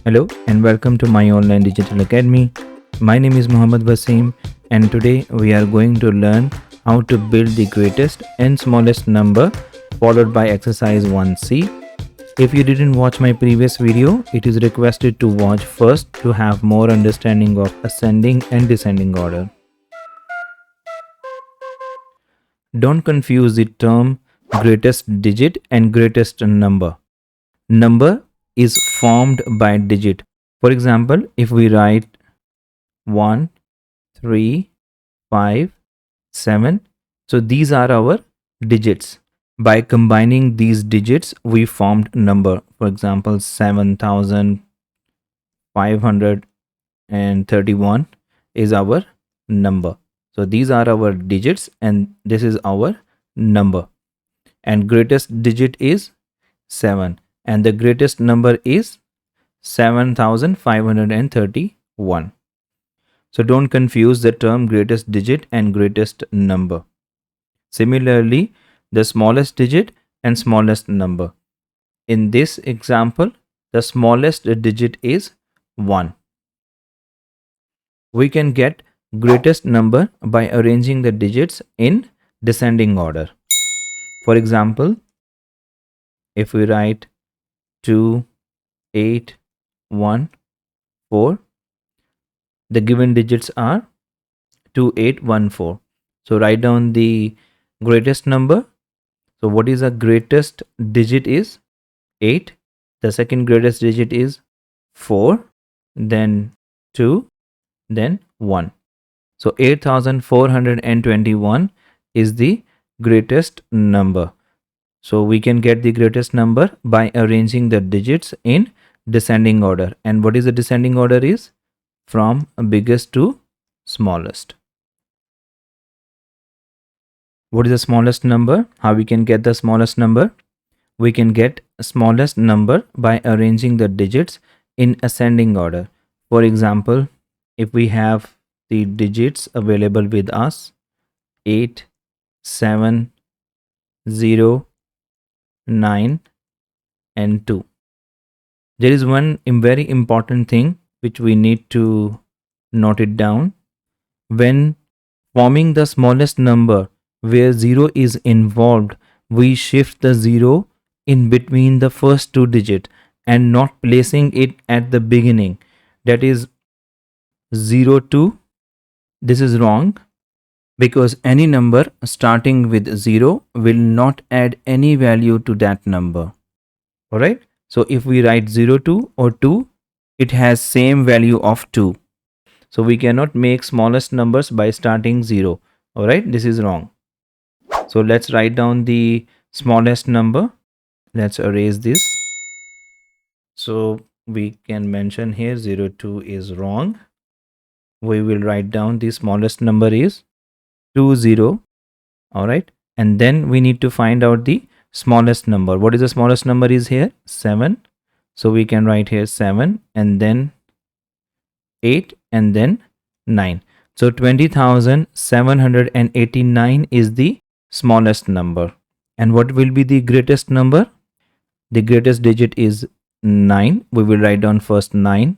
Hello and welcome to my online digital academy. My name is Muhammad Wasim and today we are going to learn how to build the greatest and smallest number followed by exercise 1C. If you didn't watch my previous video, it is requested to watch first to have more understanding of ascending and descending order. Don't confuse the term greatest digit and greatest number. Number is formed by digit. For example, if we write 1, 3, 5, 7. So these are our digits. By combining these digits, we formed number. For example, 7,531 is our number. So these are our digits and this is our number. And greatest digit is 7 and the greatest number is 7,531. So don't confuse the term greatest digit and greatest number. Similarly, the smallest digit and smallest number. In this example, the smallest digit is 1. We can get greatest number by arranging the digits in descending order. For example, if we write 2, 8, 1, 4, the given digits are 2814. So write down the greatest number. So what is the greatest digit is 8. The second greatest digit is 4, then 2, then 1. So 8421 is the greatest number. So we can get the greatest number by arranging the digits in descending order. And what is the descending order is? From biggest to smallest. What is the smallest number? How we can get the smallest number? We can get smallest number by arranging the digits in ascending order. For example, if we have the digits available with us 8, 7, 0, 9 and 2. There is one very important thing which we need to note it down. When forming the smallest number where 0 is involved, we shift the 0 in between the first two digits and not placing it at the beginning. That is 0 2. This is wrong because any number starting with 0 will not add any value to that number. Alright. So if we write 0 2 or 2, it has same value of 2. So we cannot make smallest numbers by starting 0. Alright. This is wrong. So let's write down the smallest number. Let's erase this. So we can mention here 02 is wrong. We will write down the smallest number is 20. All right. And then we need to find out the smallest number. What is the smallest number is here? 7. So we can write here 7 and then 8 and then 9. So 20,789 is the smallest number. And what will be the greatest number? The greatest digit is 9. We will write down first 9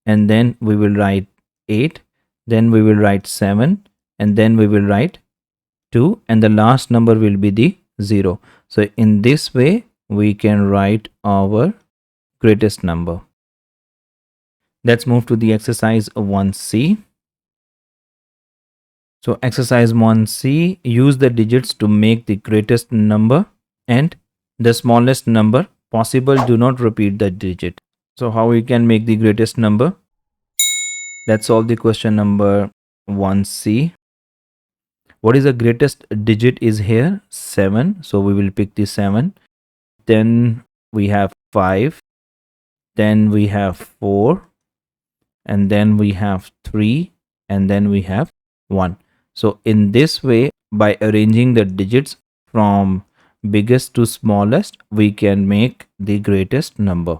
and then we will write 8. Then we will write 7 and then we will write 2 and the last number will be the 0. So in this way we can write our greatest number. Let's move to the exercise 1C. So exercise 1C, use the digits to make the greatest number and the smallest number possible. Do not repeat the digit. So how we can make the greatest number? Let's solve the question number 1C. What is the greatest digit is here? 7. So we will pick the 7. Then we have 5. Then we have 4. And then we have 3. And then we have 1. So in this way, by arranging the digits from biggest to smallest, we can make the greatest number.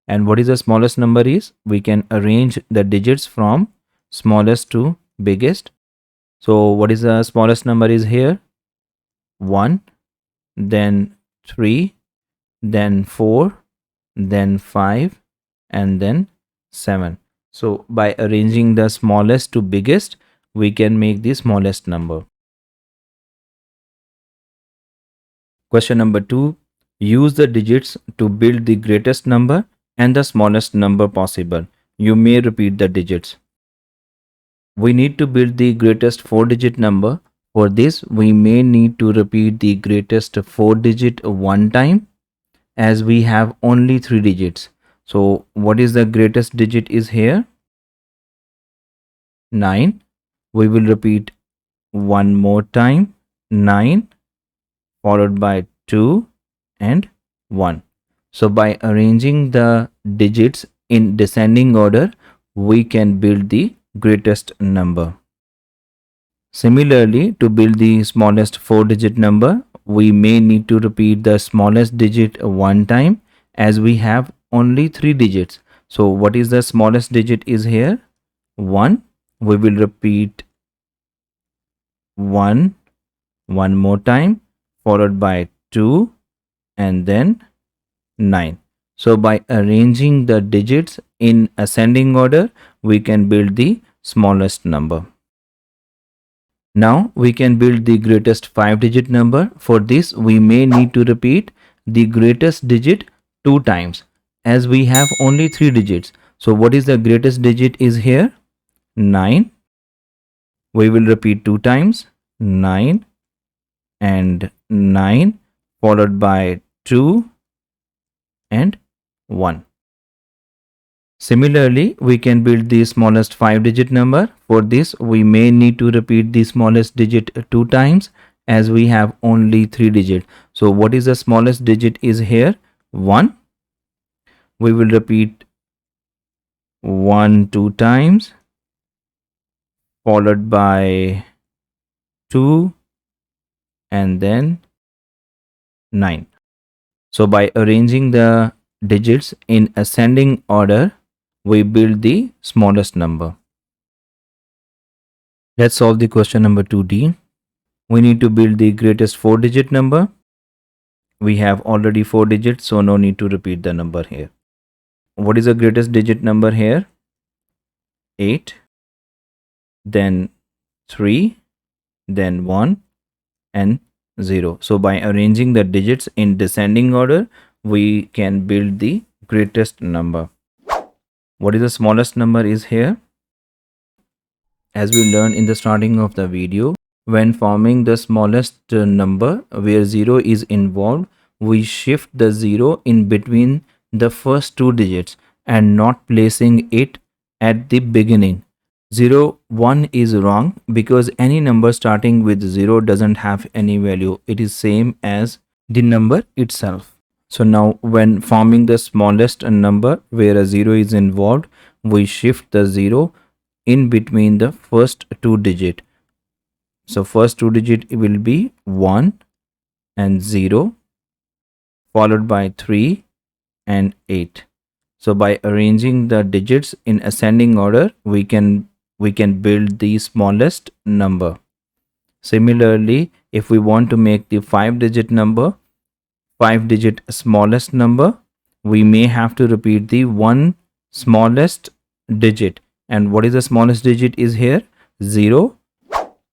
And what is the smallest number is? We can arrange the digits from smallest to biggest. So what is the smallest number is here? 1, then 3, then 4, then 5 and then 7. So by arranging the smallest to biggest, we can make the smallest number. Question number 2. Use the digits to build the greatest number and the smallest number possible. You may repeat the digits. We need to build the greatest 4-digit number. For this, we may need to repeat the greatest 4-digit one time, as we have only 3 digits. So what is the greatest digit is here? 9. We will repeat one more time, 9 followed by 2 and 1. So by arranging the digits in descending order, we can build the greatest number. Similarly, to build the smallest 4-digit number, we may need to repeat the smallest digit one time, as we have only 3 digits. So what is the smallest digit is here? 1. We will repeat 1 one more time, followed by 2 and then 9. So by arranging the digits in ascending order, we can build the smallest number. Now we can build the greatest 5-digit number. For this, we may need to repeat the greatest digit 2 times, as we have only 3 digits. So what is the greatest digit is here? 9. We will repeat 2 times, 9 and 9 followed by 2 and 1. Similarly, we can build the smallest 5-digit number. For this, we may need to repeat the smallest digit 2 times, as we have only 3 digits. So what is the smallest digit is here? 1. We will repeat 1 2 times, followed by 2 and then 9. So by arranging the digits in ascending order, we build the smallest number. Let's solve the question number 2D. We need to build the greatest 4-digit number. We have already 4 digits, so no need to repeat the number here. What is the greatest digit number here? 8, then 3, then 1 and 0. So by arranging the digits in descending order, we can build the greatest number. What is the smallest number is here? As we learned in the starting of the video, when forming the smallest number where 0 is involved, we shift the 0 in between the first 2 digits and not placing it at the beginning. 0, 1 is wrong, because any number starting with 0 doesn't have any value. It is same as the number itself. So now when forming the smallest number where a 0 is involved, we shift the 0 in between the first 2 digit. So first 2 digit will be 1 and 0, followed by 3 and 8. So by arranging the digits in ascending order, we can build the smallest number. Similarly, if we want to make the 5-digit number, 5-digit smallest number, we may have to repeat the one smallest digit. And what is the smallest digit is here? 0.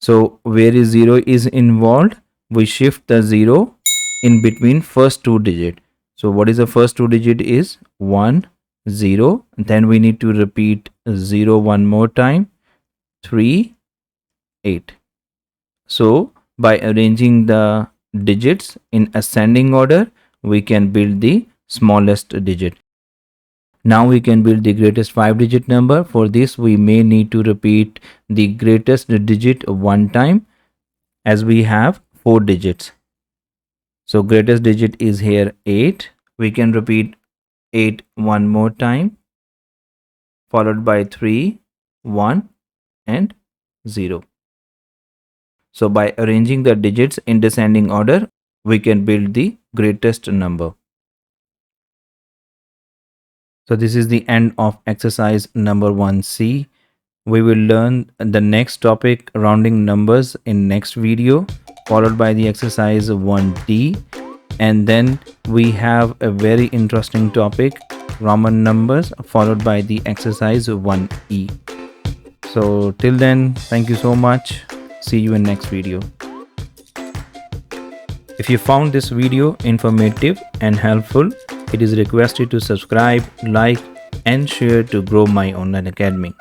So where is 0 is involved, we shift the 0 in between first 2 digit. So what is the first 2 digit is 1, 0. Then we need to repeat 0 one more time, 3, 8. So by arranging the digits in ascending order, we can build the smallest digit. Now we can build the greatest 5-digit number. For this, we may need to repeat the greatest digit one time, as we have 4 digits. So greatest digit is here 8. We can repeat 8 one more time, followed by 3, 1 and 0. So by arranging the digits in descending order, we can build the greatest number. So this is the end of exercise number 1C. We will learn the next topic, rounding numbers, in next video, followed by the exercise 1D. And then we have a very interesting topic, Roman numbers followed by the exercise 1E. So till then, thank you so much. See you in next video. If you found this video informative and helpful, it is requested to subscribe, like and share to grow my online academy.